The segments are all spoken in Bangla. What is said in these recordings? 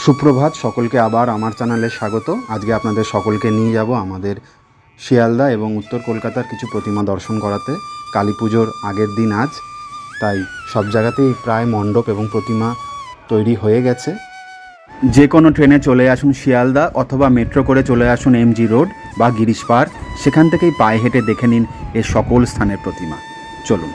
সুপ্রভাত সকলকে আবার আমার চ্যানেলে স্বাগত। আজকে আপনাদের সকলকে নিয়ে যাব আমাদের শিয়ালদা এবং উত্তর কলকাতার কিছু প্রতিমা দর্শন করাতে। কালী পুজোর আগের দিন আজ, তাই সব জায়গাতেই প্রায় মণ্ডপ এবং প্রতিমা তৈরি হয়ে গেছে। যে কোনো ট্রেনে চলে আসুন শিয়ালদা অথবা মেট্রো করে চলে আসুন এমজি রোড বা গিরিশ পার্ক, সেখান থেকেই পায়ে হেঁটে দেখে নিন এর সকল স্থানের প্রতিমা। চলুন।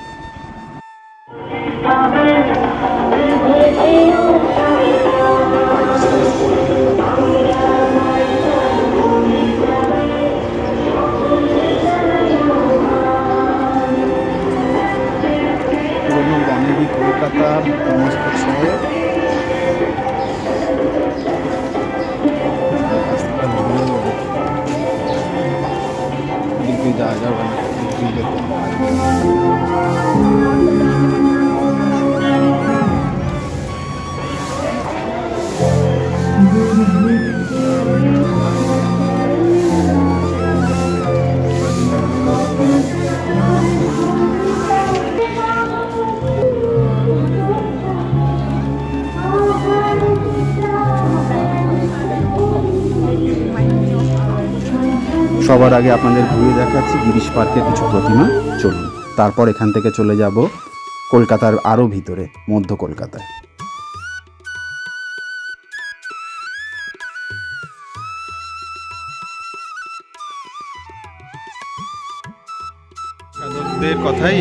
পুরনো বনেদি কলকাতার সমস্ত শহর দিকে যাওয়া যাবে না। সবার আগে আপনাদের ঘুরিয়ে দেখাচ্ছি গিরিশ পার্কের কিছু প্রতিমা। চলুন, তারপর এখান থেকে চলে যাব কলকাতার আরও ভিতরে, মধ্য কলকাতায়। সাধকদের কথাই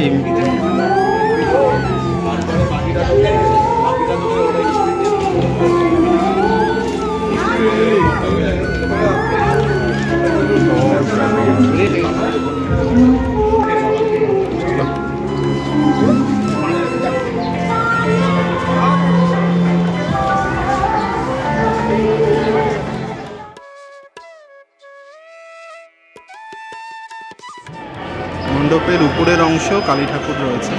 মণ্ডপের উপরের অংশ কালী ঠাকুর রয়েছে।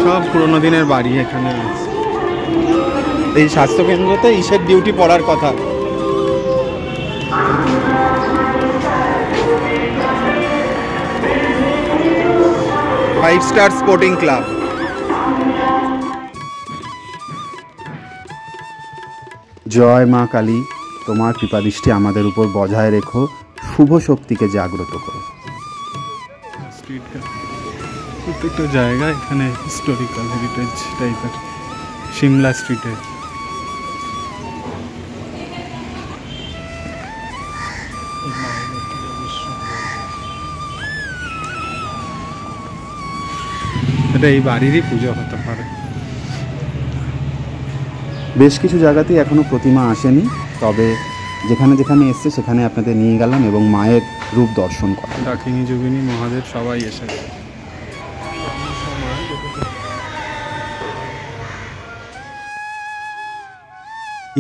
সব পুরোনো দিনের বাড়ি এখানে আছে। এই স্বাস্থ্যকেন্দ্রতে ইসের ডিউটি পড়ার কথা। Five star sporting club. জয় মা কালী, তোমার কৃপাদৃষ্টি আমাদের উপর বজায় রেখো, শুভ শক্তিকে জাগ্রত করো। প্রত্যেকটা জায়গা এখানে হিস্টোরিক্যাল হেরিটেজ টাইপের। সিমলা স্ট্রিটে এটা এই বাড়িরই পুজো হতে পারে। বেশ কিছু জায়গাতেই এখনও প্রতিমা আসেনি, তবে যেখানে যেখানে এসছে সেখানে আপনাদের নিয়ে গেলাম এবং মায়ের রূপ দর্শন করা। ডাকিনী যোগিনী মহাদেব সবাই এসে।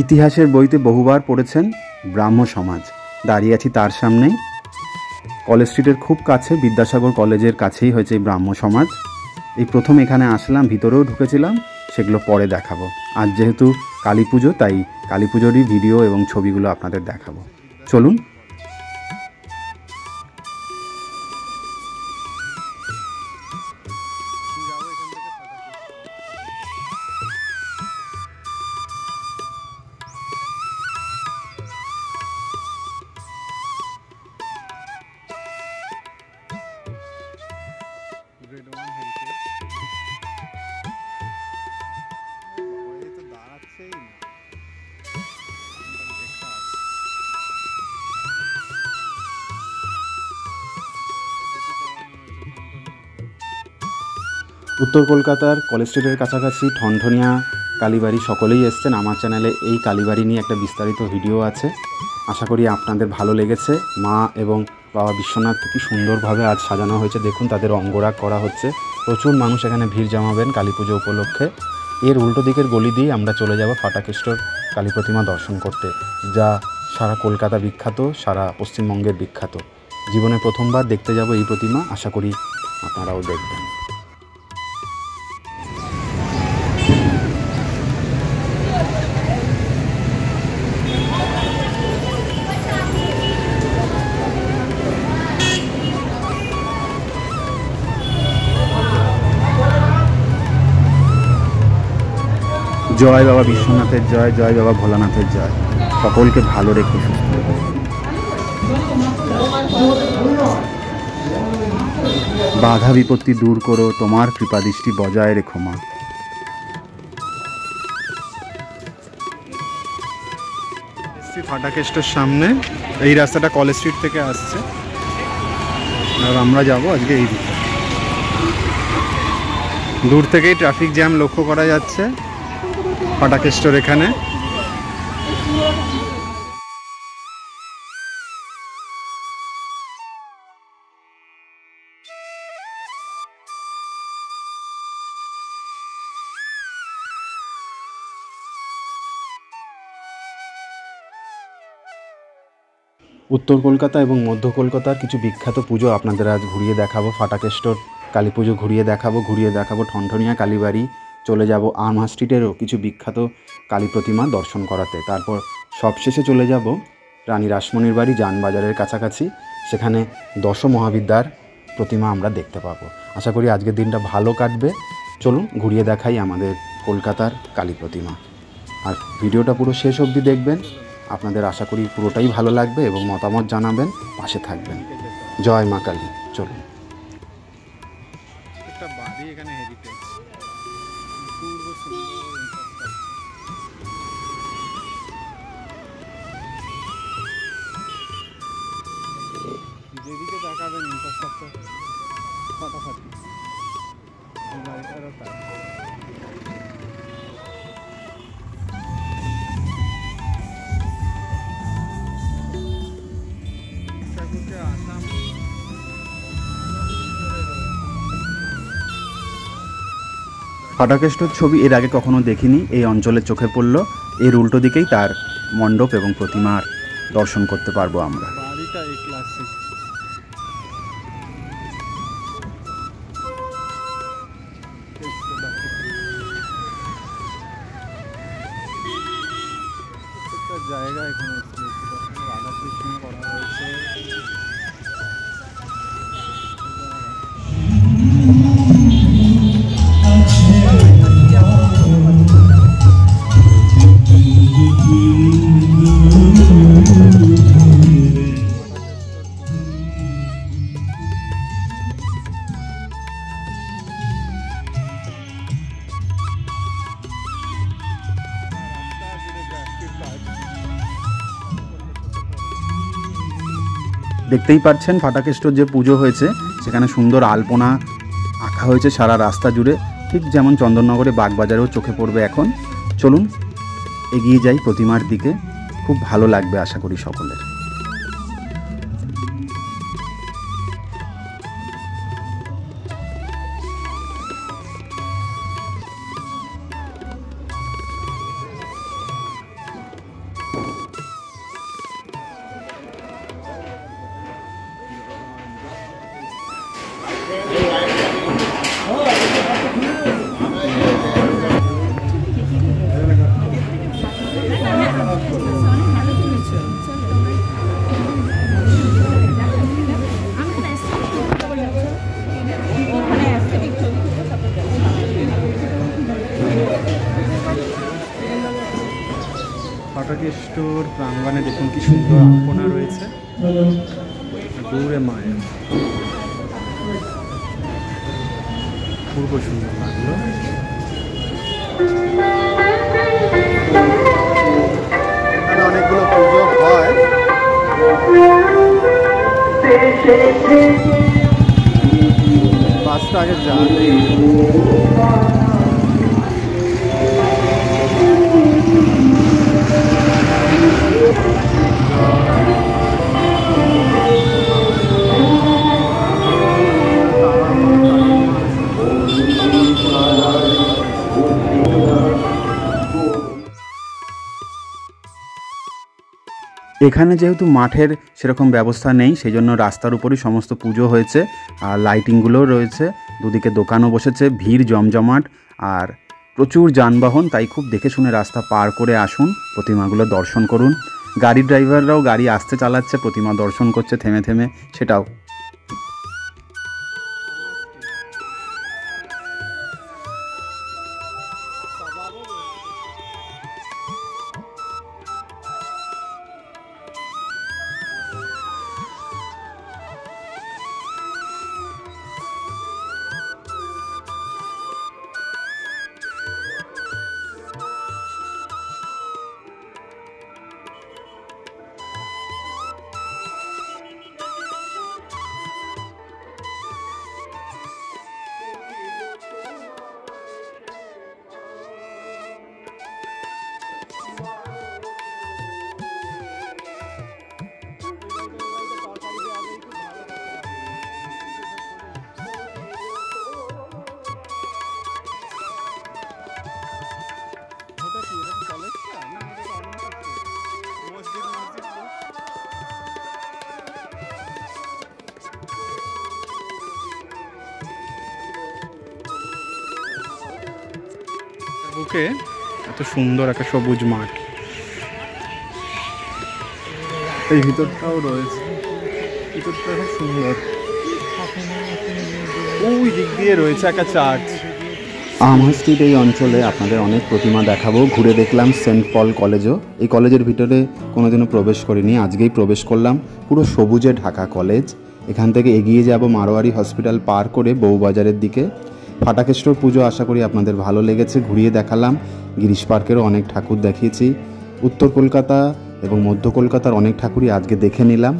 ইতিহাসের বইতে বহুবার পড়েছেন ব্রাহ্ম সমাজ। দাঁড়িয়ে আছি তার সামনেই। কলেজ স্ট্রিটের খুব কাছে, বিদ্যাসাগর কলেজের কাছেই হয়েছে এই ব্রাহ্ম সমাজ। এই প্রথম এখানে আসলাম, ভিতরেও ঢুকেছিলাম, সেগুলো পরে দেখাবো। আজ যেহেতু কালী পুজো, তাই কালী পুজোরই ভিডিও এবং ছবিগুলো আপনাদের দেখাবো। চলুন। উত্তর কলকাতার কলেজ স্ট্রিটের কাছাকাছি ঠনঠনিয়া কালীবাড়ি সকলেই এসছেন। আমার চ্যানেলে এই কালীবাড়ি নিয়ে একটা বিস্তারিত ভিডিও আছে, আশা করি আপনাদের ভালো লেগেছে। মা এবং বাবা বিশ্বনাথকে কি সুন্দরভাবে আজ সাজানো হয়েছে দেখুন, তাদের অঙ্গরাগ করা হচ্ছে। প্রচুর মানুষ এখানে ভিড় জমাবেন কালী পুজো উপলক্ষে। এর উল্টো দিকের গলি দিয়ে আমরা চলে যাব ফাটাকেষ্টর কালী প্রতিমা দর্শন করতে, যা সারা কলকাতা বিখ্যাত, সারা পশ্চিমবঙ্গের বিখ্যাত। জীবনে প্রথমবার দেখতে যাব এই প্রতিমা, আশা করি আপনারাও দেখবেন। জয় বাবা বিশ্বনাথের জয়, জয় বাবা ভোলানাথের জয়। সকলকে ভালো রেখো, সুস্থ রেখো। বাধা বিপত্তি দূর করো, তোমার কৃপাদৃষ্টি বজায় রেখো মা। ফাটাকেস্টের সামনে এই রাস্তাটা কলেজ স্ট্রিট থেকে আসছে, আর আমরা যাব আজকে এই দিকে। দূর থেকেই ট্রাফিক জ্যাম লক্ষ্য করা যাচ্ছে ফাটাকেস্টের এখানে। উত্তর কলকাতা এবং মধ্য কলকাতার কিছু বিখ্যাত পুজো আপনাদের আজ ঘুরিয়ে দেখাবো। ফাটাকেস্টর কালী পুজো ঘুরিয়ে দেখাবো ঠনঠনিয়া কালীবাড়ি, চলে যাব আর্মা স্ট্রিটেরও কিছু বিখ্যাত কালী প্রতিমা দর্শন করাতে। তারপর সবশেষে চলে যাব রানী রাসমণির বাড়ি যানবাজারের কাছাকাছি, সেখানে দশ মহাবিদ্যার প্রতিমা আমরা দেখতে পাবো। আশা করি আজকের দিনটা ভালো কাটবে। চলুন ঘুরিয়ে দেখাই আমাদের কলকাতার কালী প্রতিমা, আর ভিডিওটা পুরো শেষ অবধি দেখবেন। আপনাদের আশা করি পুরোটাই ভালো লাগবে এবং মতামত জানাবেন, পাশে থাকবেন। জয় মা কালী। চলুন। একটা বাড়ি এখানে হেরিটেজ, পূর্ব সুন্দর যেদিকে তাকাবেন ইনফ্রাস্ট্রাকচার ফাটাফাটি। বাড়িটারও তাই। ফাটাকেস্টর ছবি এর আগে কখনো দেখিনি, এই অঞ্চলে চোখে পড়ল। এর উল্টো দিকেই তার মণ্ডপ এবং প্রতিমার দর্শন করতে পারবো আমরা। বাড়িটা এই ক্লাসিক। জায়গা এখানে রাধাকৃষ্ণ করা হয়েছে। দেখতেই পাচ্ছেন ফাটাকেস্টর যে পুজো হয়েছে সেখানে সুন্দর আলপনা আঁকা হয়েছে সারা রাস্তা জুড়ে, ঠিক যেমন চন্দননগরে বাগবাজারেও চোখে পড়বে এখন। চলুন এগিয়ে যাই প্রতিমার দিকে, খুব ভালো লাগবে আশা করি সকলের। ফাটাকেস্টর প্রাঙ্গণে দেখুন কি সুন্দর আলপনা রয়েছে, দূরে মায়ের পূর্ব সুন্দর লাগলো। এখানে অনেকগুলো পুজো হয়। বাসটা আগে যাবে। এখানে যেহেতু মাঠের সেরকম ব্যবস্থা নেই, সেই জন্য রাস্তার উপরই সমস্ত পুজো হয়েছে, আর লাইটিংগুলোও রয়েছে, দুদিকে দোকানও বসেছে, ভিড় জমজমাট আর প্রচুর যানবাহন। তাই খুব দেখে শুনে রাস্তা পার করে আসুন, প্রতিমাগুলো দর্শন করুন। গাড়ির ড্রাইভাররাও গাড়ি আস্তে চালাচ্ছে, প্রতিমা দর্শন করছে থেমে থেমে, সেটাও। ওকে এত সুন্দর একটা সবুজ মাঠ, এই ভিতরটাও রয়েছে, ভিতরটা খুব সুন্দর। ওই দিক দিয়ে রয়েছে একটা চার্চ। আমার স্ট্রিট এই অঞ্চলে আপনাদের অনেক প্রতিমা দেখাবো। ঘুরে দেখলাম সেন্ট পল কলেজও। এই কলেজের ভিতরে কোনোদিনও প্রবেশ করিনি, আজকেই প্রবেশ করলাম। পুরো সবুজে ঢাকা কলেজ। এখান থেকে এগিয়ে যাব মারোয়ারি হসপিটাল পার করে বউবাজারের দিকে। ফাটাকেষ্টর পুজো আশা করি আপনাদের ভালো লেগেছে, ঘুরিয়ে দেখালাম। গিরিশ পার্কেরও অনেক ঠাকুর দেখিয়েছি। উত্তর কলকাতা এবং মধ্য কলকাতার অনেক ঠাকুরই আজকে দেখে নিলাম।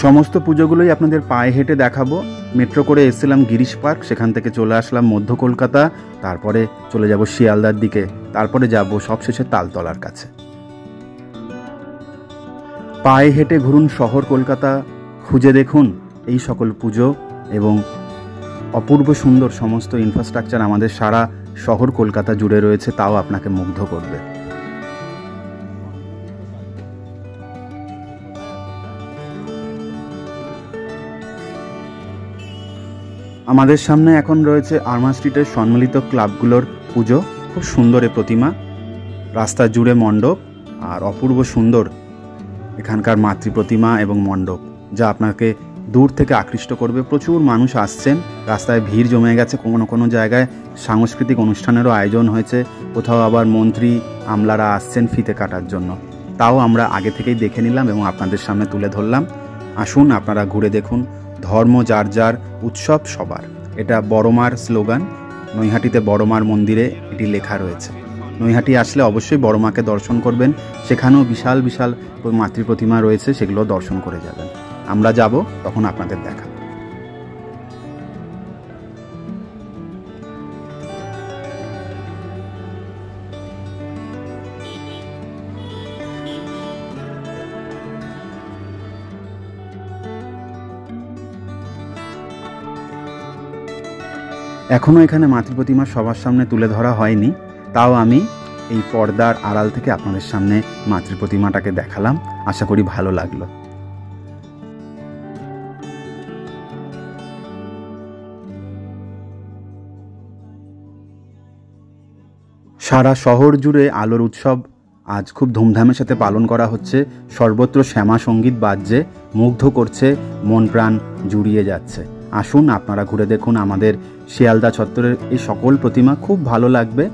সমস্ত পুজোগুলোই আপনাদের পায়ে হেঁটে দেখাবো। মেট্রো করে এসেছিলাম গিরিশ পার্ক, সেখান থেকে চলে আসলাম মধ্য কলকাতা, তারপরে চলে যাব শিয়ালদার দিকে, তারপরে যাব সবশেষে তালতলার কাছে। পায়ে হেঁটে ঘুরুন শহর কলকাতা, খুঁজে দেখুন এই সকল পুজো এবং অপূর্ব সুন্দর সমস্ত ইনফ্রাস্ট্রাকচার আমাদের সারা শহর কলকাতা জুড়ে রয়েছে, তাও আপনাকে মুগ্ধ করবে। আমাদের সামনে এখন রয়েছে আর্মা স্ট্রিটের সম্মিলিত ক্লাবগুলোর পুজো। খুব সুন্দর এ প্রতিমা, রাস্তা জুড়ে মণ্ডপ, আর অপূর্ব সুন্দর এখানকার মাতৃ প্রতিমা এবং মণ্ডপ, যা আপনাকে দূর থেকে আকৃষ্ট করবে। প্রচুর মানুষ আসছেন, রাস্তায় ভিড় জমে গেছে। কোনো কোনো জায়গায় সাংস্কৃতিক অনুষ্ঠানেরও আয়োজন হয়েছে, কোথাও আবার মন্ত্রী আমলারা আসছেন ফিতে কাটার জন্য। তাও আমরা আগে থেকেই দেখে নিলাম এবং আপনাদের সামনে তুলে ধরলাম। আসুন আপনারা ঘুরে দেখুন। ধর্ম যার যার, উৎসব সবার, এটা বড়মার স্লোগান। নৈহাটিতে বড়মার মন্দিরে এটি লেখা রয়েছে। নৈহাটি আসলে অবশ্যই বড়মাকে দর্শন করবেন, সেখানেও বিশাল বিশাল মাতৃ প্রতিমা রয়েছে, সেগুলো দর্শন করে যাবেন। আমরা যাব, তখন আপনাদের দেখা। এখনও এখানে মাতৃ প্রতিমা সবার সামনে তুলে ধরা হয়নি, তাও আমি এই পর্দার আড়াল থেকে আপনাদের সামনে মাতৃ প্রতিমাটাকে দেখালাম। আশা করি ভালো লাগলো। সারা শহর জুড়ে আলোর উৎসব আজ খুব ধুমধামের সাথে পালন করা হচ্ছে। সর্বত্র শ্যামা সঙ্গীত বাজছে, মুগ্ধ করছে, মন প্রাণ জুড়িয়ে যাচ্ছে। আসুন আপনারা ঘুরে দেখুন আমাদের শিয়ালদা চত্বরের এই সকল প্রতিমা, খুব ভালো লাগবে।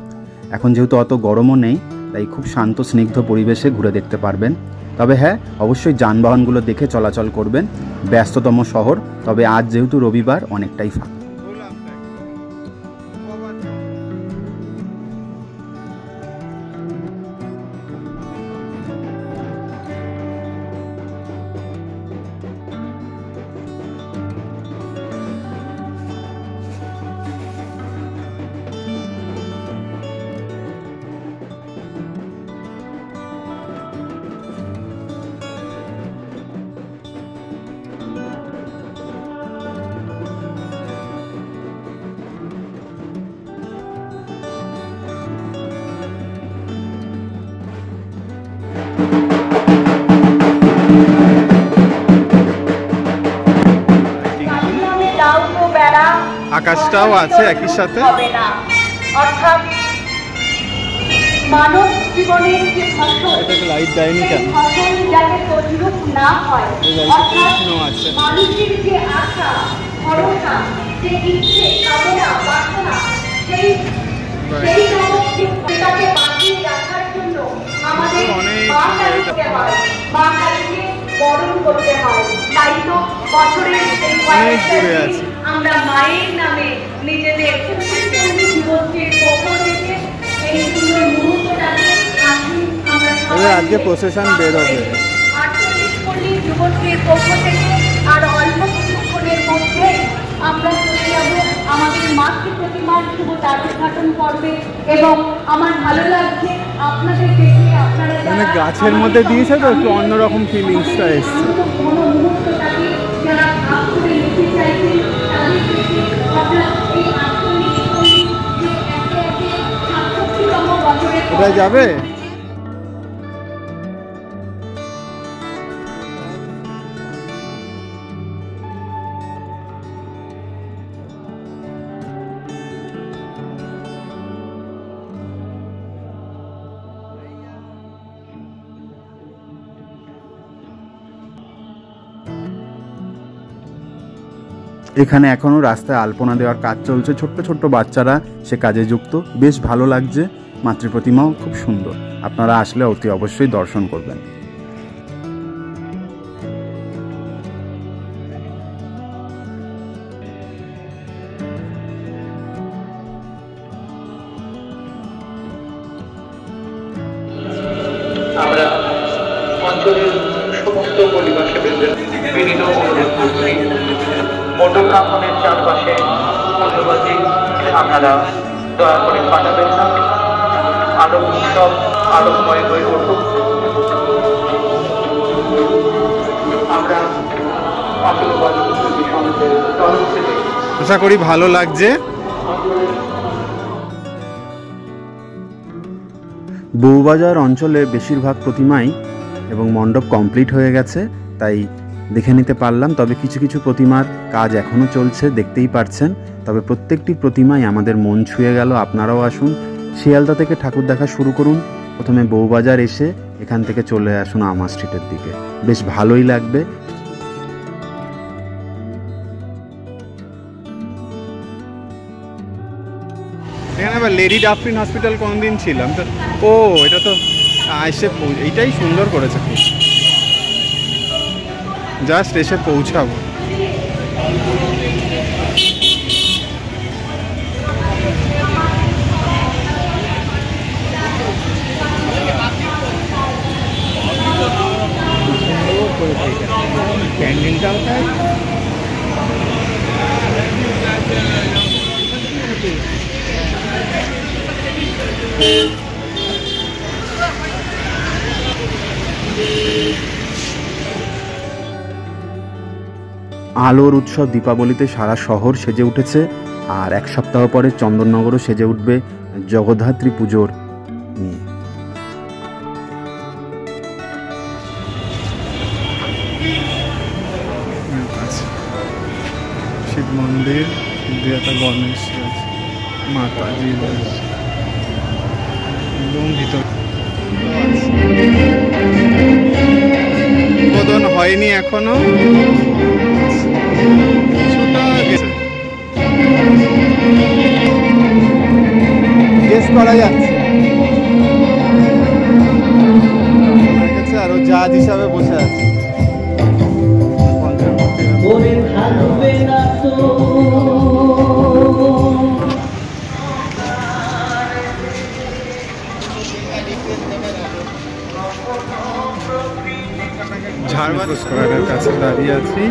এখন যেহেতু অত গরমও নেই, তাই খুব শান্ত স্নিগ্ধ পরিবেশে ঘুরে দেখতে পারবেন। তবে হ্যাঁ, অবশ্যই যানবাহনগুলো দেখে চলাচল করবেন। ব্যস্ততম শহর, তবে আজ যেহেতু রবিবার অনেকটাই ফাঁকা। আকাশটাও আছে একই সাথে। অর্থাৎ মানব জীবনের যে ফসল, লাইট দেয়নি কেন? ফসল যাতে তদ্রূপ না হয়, অর্থাৎ মানুষের যে আশা, ভরসা, যে ইচ্ছে, কামনা, বাসনা, সেই সেটাকে বাঁচিয়ে রাখার জন্য আমাদের মা কালীকে হয়, মা কালীকে বরণ করতে হয়। তাই তো বছরের এই কয়েকটা দিন আমরা মায়ের নামে নিজেদের জীবনটির পক্ষ থেকে এই সুন্দর মুহূর্তটাকে আমরা আজকে প্রসেশন বের হবে 48 পল্লী যুবশ্রীর পক্ষ থেকে। আর অল্প কিছুক্ষণের মধ্যে আমরা চলে যাব আমাদের মাতৃ প্রতিমার শুভ দ্বারোদ্ঘাটন পর্বে। এবং আমার ভালো লাগছে আপনাদের দেখে, আপনারা মানে গাছের মধ্যে দিয়েছে তো একটু অন্যরকম ফিলিংসটা এসছে। কোনো মুহূর্তটাকে যারা ভাগ করে নিতে চাইছেন, তাদের দেখে আপনারা এই আত্মনিষ্ঠ যে একে একে কোথায় যাবে? এখানে এখনো রাস্তায় আলপনা দেওয়ার কাজ চলছে, ছোট্ট ছোট্ট বাচ্চারা সে কাজে যুক্ত, বেশ ভালো লাগছে। মাতৃ প্রতিমাও খুব সুন্দর, আপনারা আসলে অতি অবশ্যই দর্শন করবেন। আমরা অঞ্চলের সমস্ত পরিবেশবৃন্দের বিনীত অনুরোধ করছি, মণ্ডপ প্রাঙ্গণের চারপাশে মণ্ডবাজি আপনারা দয়া করে ফাটাবেন না। আলোক উৎসব আলোকময় হয়ে উঠুক। আমরা আশা করি ভালো লাগছে। বউবাজার অঞ্চলে বেশিরভাগ প্রতিমাই এবং মণ্ডপ কমপ্লিট হয়ে গেছে, তাই দেখে নিতে পারলাম। তবে কিছু কিছু প্রতিমার কাজ এখনও চলছে, দেখতেই পারছেন। তবে প্রত্যেকটি প্রতিমাই আমাদের মন ছুঁয়ে গেল। আপনারাও আসুন, শিয়ালদা থেকে ঠাকুর দেখা শুরু করুন। প্রথমে বউবাজার এসে এখান থেকে চলে আসুন আমা স্ট্রিটের দিকে, বেশ ভালোই লাগবে। এখানে আবার লেডি ডাফরিন হসপিটাল কোনদিন ছিলাম তো। ও এটা তো এসে এইটাই সুন্দর করেছে খুব, জাস্ট এসে পৌঁছাবো। ক্যান্টিনটা আলোর উৎসব দীপাবলিতে সারা শহর সেজে উঠেছে, আর এক সপ্তাহ পরে চন্দননগরও সেজে উঠবে জগদ্ধাত্রী পুজোর নিয়ে। শিব মন্দির, দেবতা গণেশ, মাতাজি একদম ভিতর উদ্বোধন হয়নি এখনো, গেস করা যাচ্ছে। আরো জাজ হিসাবে বসে আছে। ঝাড়বাতি স্কোয়ারের কাছে দাঁড়িয়ে আছি,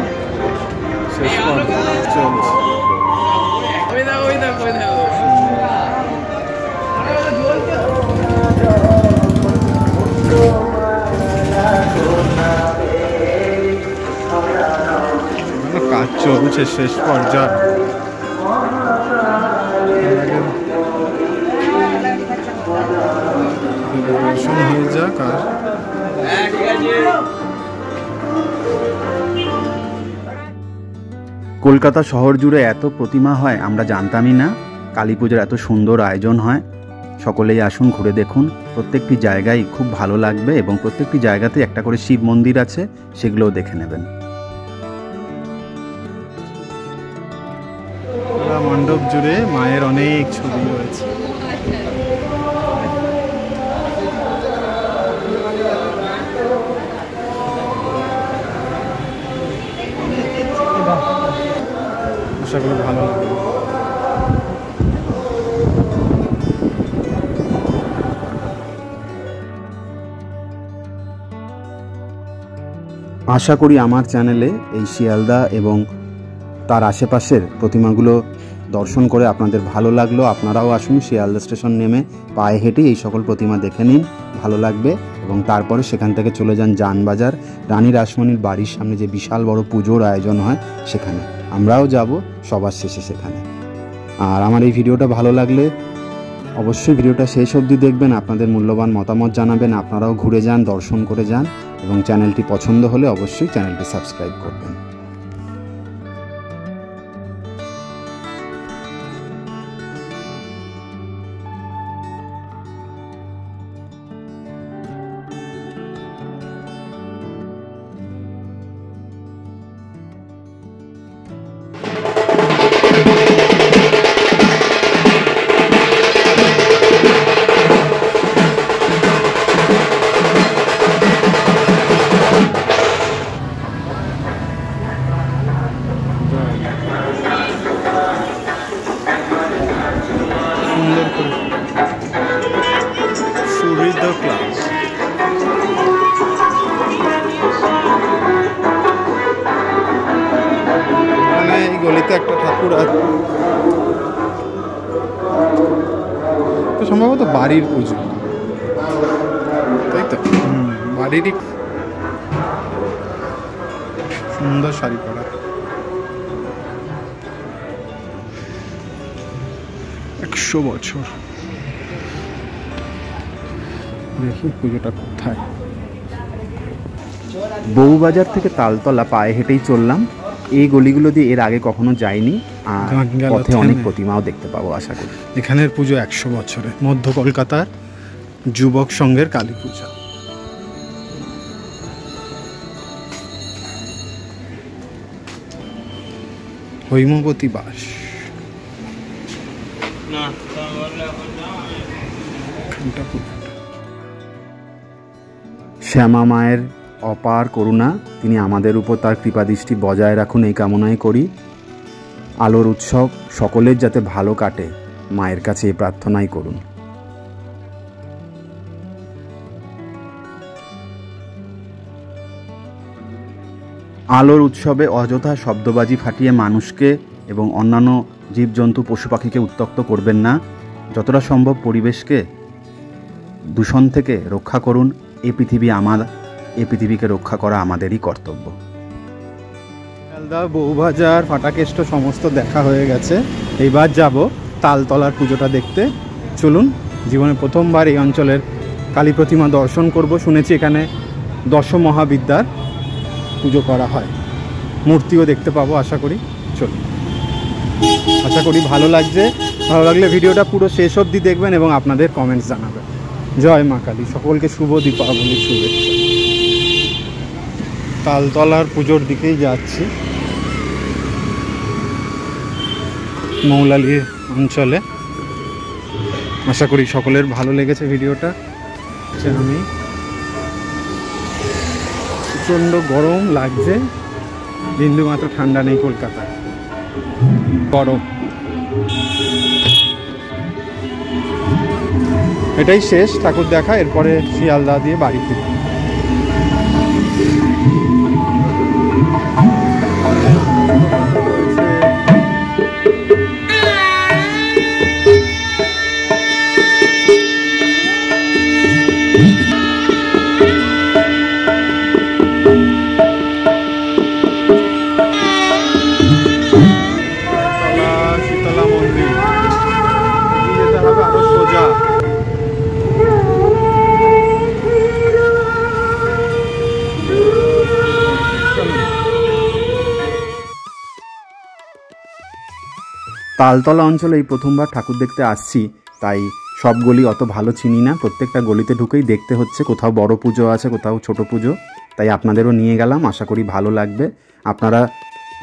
শেষ পর্যন্ত চলছে। কাজ চলছে শেষ পর্যায়ে। হয়ে যাক। আর কলকাতা শহর জুড়ে এত প্রতিমা হয় আমরা জানতামই না। কালী পুজোর এত সুন্দর আয়োজন হয়। সকলেই আসুন, ঘুরে দেখুন। প্রত্যেকটি জায়গায় খুব ভালো লাগবে এবং প্রত্যেকটি জায়গাতে একটা করে শিব মন্দির আছে, সেগুলোও দেখে নেবেন। মণ্ডপ জুড়ে মায়ের অনেক ছবি রয়েছে। আশা করি ভালো লাগবে। আশা করি আমার চ্যানেলে এই শিয়ালদা এবং তার আশেপাশের প্রতিমাগুলো দর্শন করে আপনাদের ভালো লাগলো। আপনারাও আসুন, শিয়ালদা স্টেশন নেমে পায়ে হেঁটে এই সকল প্রতিমা দেখে নিন, ভালো লাগবে। এবং তারপরে সেখান থেকে চলে যান জানবাজার, রানী রাসমণির বাড়ির সামনে যে বিশাল বড় পুজোর আয়োজন হয় সেখানে। আমরাও যাব সবার শেষে সেখানে। আর আমার এই ভিডিওটা ভালো লাগলে অবশ্যই ভিডিওটা শেষ অবধি দেখবেন, আপনাদের মূল্যবান মতামত জানাবেন, আপনারাও ঘুরে যান, দর্শন করে যান এবং চ্যানেলটি পছন্দ হলে অবশ্যই চ্যানেলটি সাবস্ক্রাইব করবেন। গলিতে একটা ঠাকুর আছে, সম্ভবত বাড়ির পুজো, তাই তো? বাড়িরই সুন্দর শাড়ি পরা, 100 বছর। দেখি পুজোটা কোথায়। বউবাজার থেকে তালতলা পায়ে হেঁটেই চললাম। এই গলিগুলো দিয়ে এর আগে কখনো যাইনি, আর পথে অনেক প্রতিমাও দেখতে পাবো আশা করি। এখানের পুজো 100 বছরে, মধ্য কলকাতার যুবক সংঘের কালী পূজা। হৈমবতী বাস, শ্যামা মায়ের অপার করুণা, তিনি আমাদের উপর তার কৃপাদৃষ্টি বজায় রাখুন এই কামনাই করি। আলোর উৎসব সকলের যাতে ভালো কাটে, মায়ের কাছে এই প্রার্থনাই করুন। আলোর উৎসবে অযথা শব্দবাজি ফাটিয়ে মানুষকে এবং অন্যান্য জীবজন্তু পশু পাখিকে উত্ত্যক্ত করবেন না। যতটা সম্ভব পরিবেশকে দূষণ থেকে রক্ষা করুন। এই পৃথিবীকে রক্ষা করা আমাদেরই কর্তব্য। শিয়ালদা, বউবাজার, ফাটাকেষ্ট সমস্ত দেখা হয়ে গেছে। এইবার যাব তালতলার পুজোটা দেখতে। চলুন, জীবনে প্রথমবার এই অঞ্চলের কালী প্রতিমা দর্শন করব। শুনেছি এখানে 10 মহাবিদ্যার পুজো করা হয়, মূর্তিও দেখতে পাবো আশা করি। চলুন, আশা করি ভালো লাগছে। ভালো লাগলে ভিডিওটা পুরো শেষ অবধি দেখবেন এবং আপনাদের কমেন্টস জানাবেন। জয় মা কালী, সকলকে শুভ দীপাবলির শুভেচ্ছা। তালতলার পুজোর দিকেই যাচ্ছি, মৌলালী অঞ্চলে। আশা করি সকলের ভালো লেগেছে ভিডিওটা। আমি প্রচণ্ড গরম লাগছে, বিন্দুমাত্র ঠান্ডা নেই কলকাতায়, গরম। এটাই শেষ ঠাকুর দেখা, এরপরে শিয়ালদা দিয়ে বাড়ি ফিরব। শীতলা মন্দির যেতে হবে আরো সোজা। তালতলা অঞ্চলে এই প্রথমবার ঠাকুর দেখতে আসছি, তাই সব গলি অত ভালো চিনি না। প্রত্যেকটা গলিতে ঢুকেই দেখতে হচ্ছে, কোথাও বড় পুজো আছে, কোথাও ছোট পুজো। তাই আপনাদেরও নিয়ে গেলাম, আশা করি ভালো লাগবে। আপনারা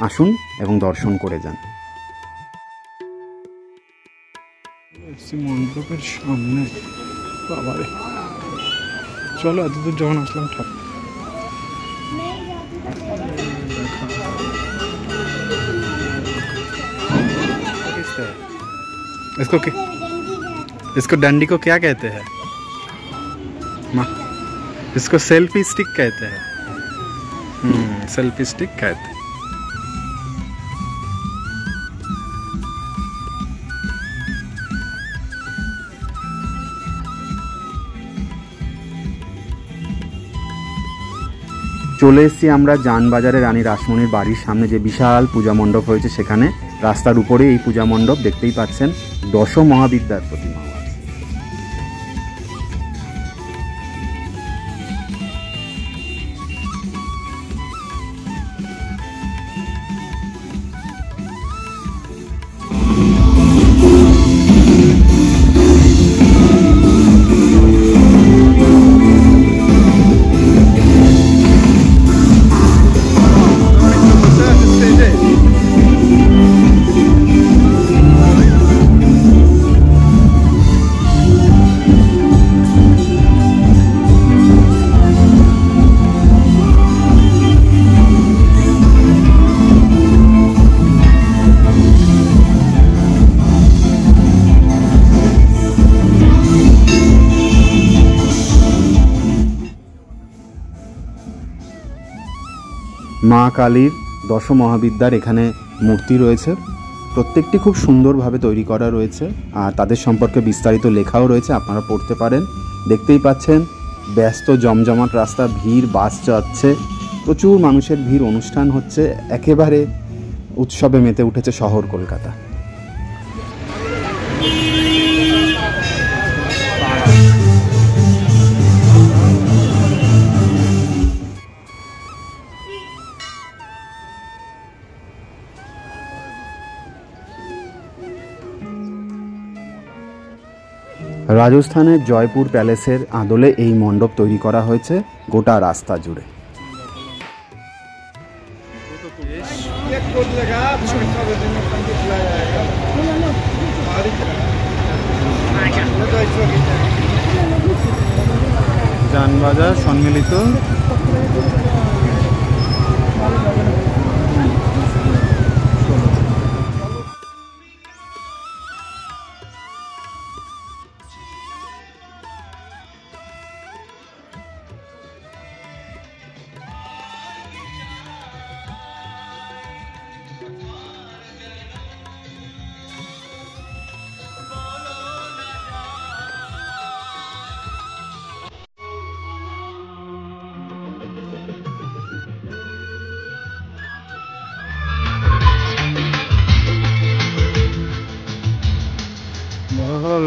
আসুন এবং দর্শন করে যান। মণ্ডপের সামনে বাবারে, চলো এতদূর যখন আসলাম ঠাকুর इसको डंडी को क्या कहते हैं? इसको सेल्फी स्टिक कहते हैं। सेल्फी स्टिक कहते हैं। চলে এসেছি আমরা জানবাজারে রানী রাসমণির বাড়ির সামনে যে বিশাল পূজা মণ্ডপ হয়েছে সেখানে। রাস্তার উপরে এই পূজা মণ্ডপ দেখতেই পাচ্ছেন, 10 মহাবিদ্যার প্রতিমা আছে। মা কালীর দশ মহাবিদ্যার এখানে মূর্তি রয়েছে, প্রত্যেকটি খুব সুন্দরভাবে তৈরি করা রয়েছে আর তাদের সম্পর্কে বিস্তারিত লেখাও রয়েছে, আপনারা পড়তে পারেন। দেখতেই পাচ্ছেন ব্যস্ত জমজমাট রাস্তা, ভিড়, বাস যাচ্ছে, প্রচুর মানুষের ভিড়, অনুষ্ঠান হচ্ছে, একেবারে উৎসবে মেতে উঠেছে শহর কলকাতা। রাজস্থানের জয়পুর প্যালেসের আদলে এই মণ্ডপ তৈরি করা হয়েছে গোটা রাস্তা জুড়ে। যানবাজার সম্মিলিত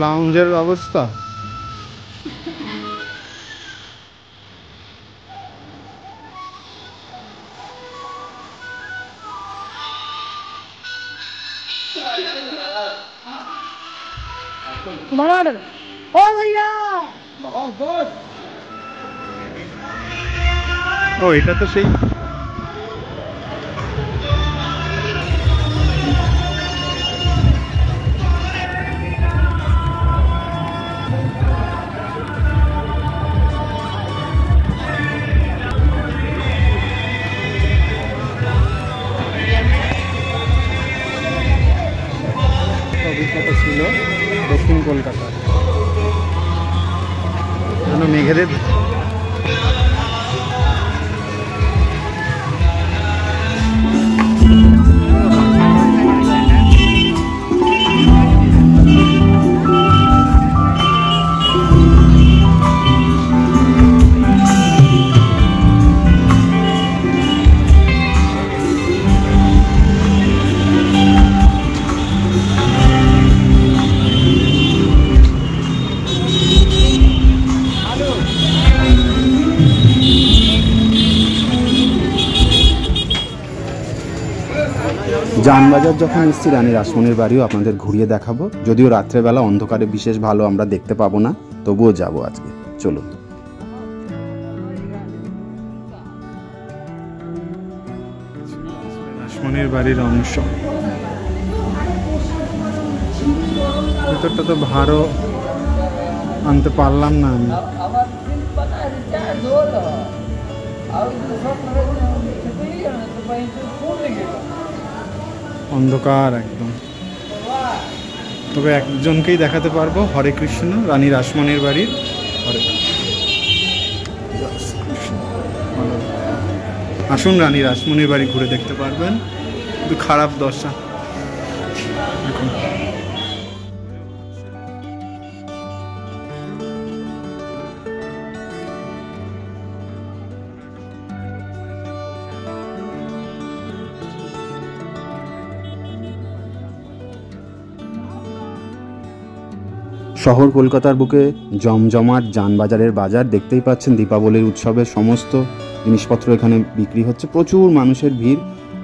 লাউঞ্জের ব্যবস্থা। ও এটা তো সেই অভিজ্ঞতা ছিল দক্ষিণ কলকাতার মেঘেদের। জানবাজার যখন এসছি রানী রাসমণির বাড়িও আপনাদের ঘুরিয়ে দেখাবো, যদিও রাত্রেবেলা অন্ধকারে বিশেষ ভালো আমরা দেখতে পাবো না, তবুও যাব আজকে। চলুন। রাসমণির বাড়ির অংশ ভিতরটা তো ভারও আনতে পারলাম না আমি, অন্ধকার একদম। তবে একজনকেই দেখাতে পারবো, হরে কৃষ্ণ, রানী রাসমণির বাড়ির হরে। আসুন, রানী রাসমণির বাড়ি ঘুরে দেখতে পারবেন, কিন্তু খারাপ দশা এখন। শহর কলকাতার বুকে জমজমাট যানবাজারের বাজার, দেখতেই পাচ্ছেন দীপাবলির উৎসবের সমস্ত জিনিসপত্র এখানে বিক্রি হচ্ছে, প্রচুর মানুষের ভিড়,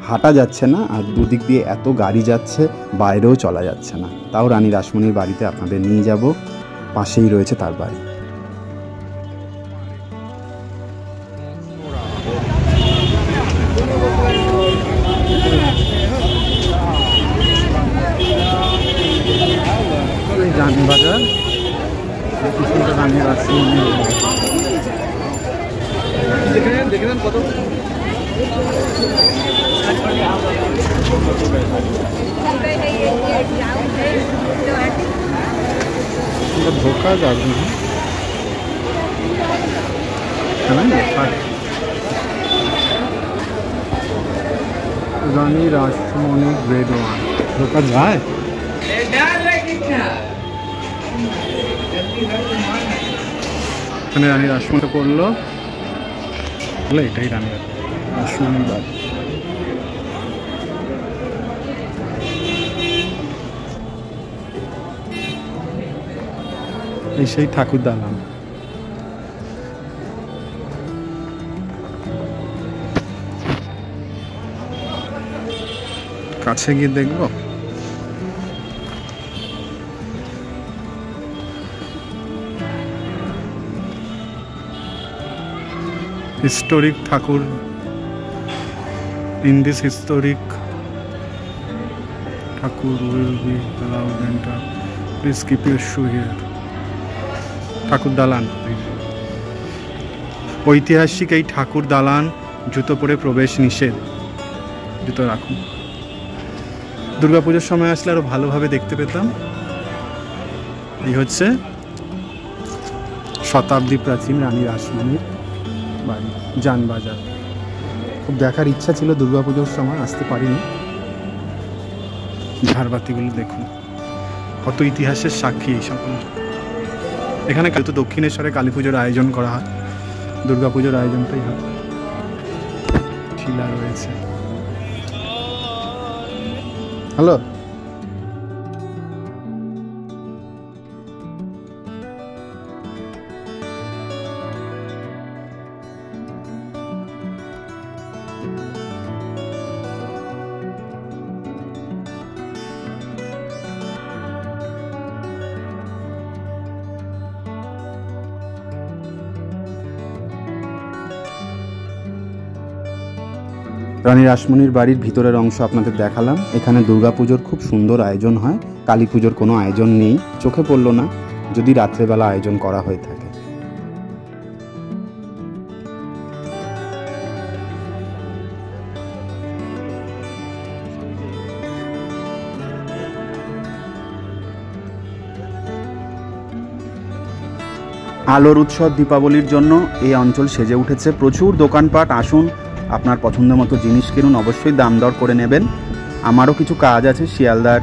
হাঁটা যাচ্ছে না, আর দুদিক দিয়ে এত গাড়ি যাচ্ছে, বাইরেও চলা যাচ্ছে না। তাও রানী রাসমণির বাড়িতে আপনাদের নিয়ে যাব, পাশেই রয়েছে তার বাড়ি। যানবাজার রানী রাসমণির দেখলেন কত ধোকা যাবে না, রানী রাসমণি গ্রেড 1 ঢোকা যায়? এখানে রানী রাসমণি করলো, বলে এটাই রানী রাসমণি বাড়ি। এই সেই ঠাকুর দালান। কাছে গিয়ে দেখবো। Historic Thakur. In this historic Thakur will be allowed enter. Please keep your shoe here. ঠাকুর দালান, ঐতিহাসিক এই ঠাকুর দালান, জুতো পরে প্রবেশ নিষেধ, জুতো রাখুন। দুর্গাপুজোর সময় আসলে আরো ভালোভাবে দেখতে পেতাম। এই হচ্ছে শতাব্দী প্রাচীন রানী রাসমণির বাড়ি, জানবাজার। খুব দেখার ইচ্ছা ছিল দুর্গাপুজোর সময়, আসতে পারিনি। ঝাড়বাতিগুলো দেখুন, কত ইতিহাসের সাক্ষী এই সকল। এখানে কিন্তু দক্ষিণেশ্বরে কালী পুজোর আয়োজন করা হয়, দুর্গাপুজোর আয়োজনটাই হয়। শিলা রয়েছে। হ্যালো, রানী রাসমণির বাড়ির ভিতরের অংশ আপনাদের দেখালাম। এখানে দুর্গাপুজোর খুব সুন্দর আয়োজন হয়, কালী পুজোর কোনো আয়োজন নেই, চোখে পড়ল না যদি রাত্রেবেলা আয়োজন করা হয়ে থাকে। আলোর উৎসব দীপাবলির জন্য এই অঞ্চল সেজে উঠেছে, প্রচুর দোকানপাট। আসুন, আপনার পছন্দ মতো জিনিস কিনুন, অবশ্যই দাম দর করে নেবেন। আমারও কিছু কাজ আছে শিয়ালদার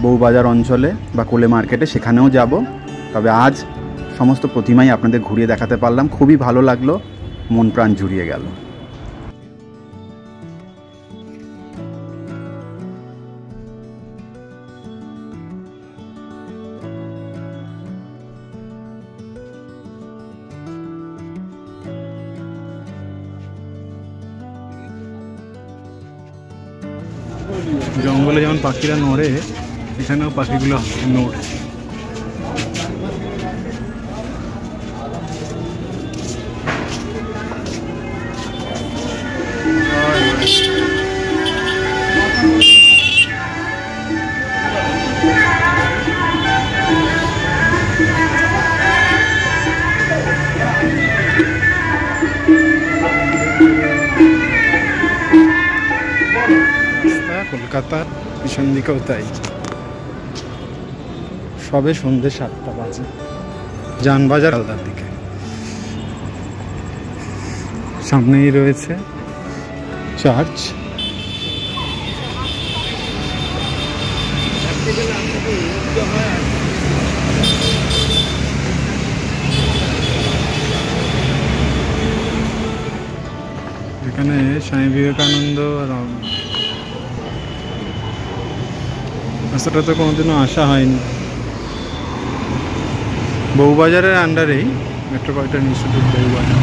বউবাজার অঞ্চলে বা কোলে মার্কেটে, সেখানেও যাব। তবে আজ সমস্ত প্রতিমাই আপনাদের ঘুরিয়ে দেখাতে পারলাম, খুবই ভালো লাগলো, মন প্রাণ জুড়িয়ে গেল। জঙ্গলে যেমন পাখিরা নড়ে, এখানেও পাখিগুলো নড়ে। কলকাতার পিছন দিকেও তাই, সবে সন্ধ্যে 7টা বাজে। জানবাজার আলাদার দিকে, সামনেই রয়েছে চার্চ। এখানে স্বামী বিবেকানন্দ রাস্তাটা তো কোনোদিনও আসা হয়নি। বউবাজারের আন্ডারেই metropolitan institute Bowbazar,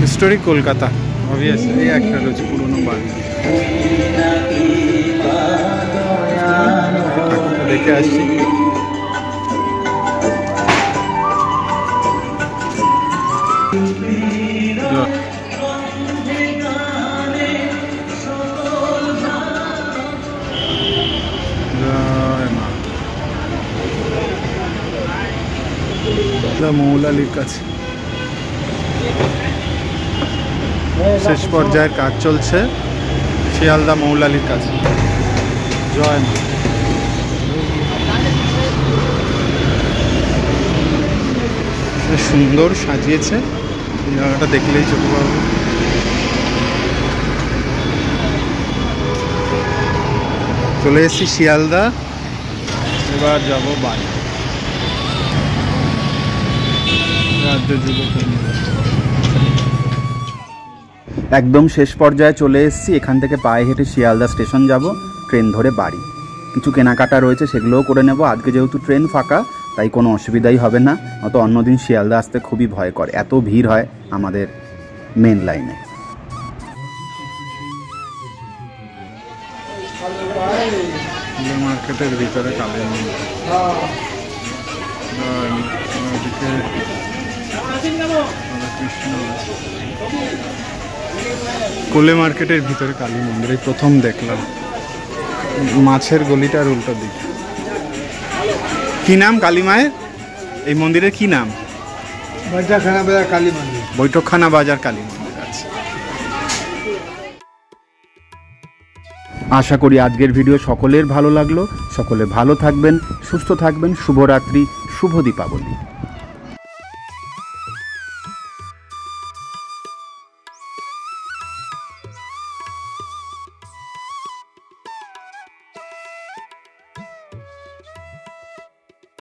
historic Kolkata. Obviously একটা রয়েছে পুরোনো বাড়ি, দেখে আসছি। মৌলালির কাছে শেষ পর্যায়ের কাজ চলছে, শিয়ালদা মৌলালির কাছে। জয় মা। সুন্দর সাজিয়েছে, এই জায়গাটা দেখলেই চোখে পাবো। চলে এসেছি শিয়ালদা, এবার যাব বাড়ি। রাজ্য যুব কেন্দ্র একদম শেষ পর্যায়ে চলে এসেছি। এখান থেকে পায়ে হেঁটে শিয়ালদা স্টেশন যাব, ট্রেন ধরে বাড়ি। কিছু কেনাকাটা রয়েছে, সেগুলোও করে নেব। আজকে যেহেতু ট্রেন ফাঁকা, তাই কোনো অসুবিধাই হবে না। অত অন্যদিন শিয়ালদা আসতে খুবই ভয় করে, এত ভিড় হয় আমাদের মেন লাইনে। মার্কেটের ভিতরে কালী মন্দির, কোলে মার্কেটের ভিতরে কালী মন্দির এই প্রথম দেখলাম। মাছের গলিটার উল্টো দিকে। কি নাম কালী মায়ের এই মন্দিরের? কি নাম? বৈঠকখানা বাজার কালী মন্দির। বৈঠকখানা বাজার কালী মন্দির। আছে। আশা করি আজকের ভিডিও সকলের ভালো লাগলো। সকলে ভালো থাকবেন, সুস্থ থাকবেন। শুভরাত্রি, শুভ দীপাবলি।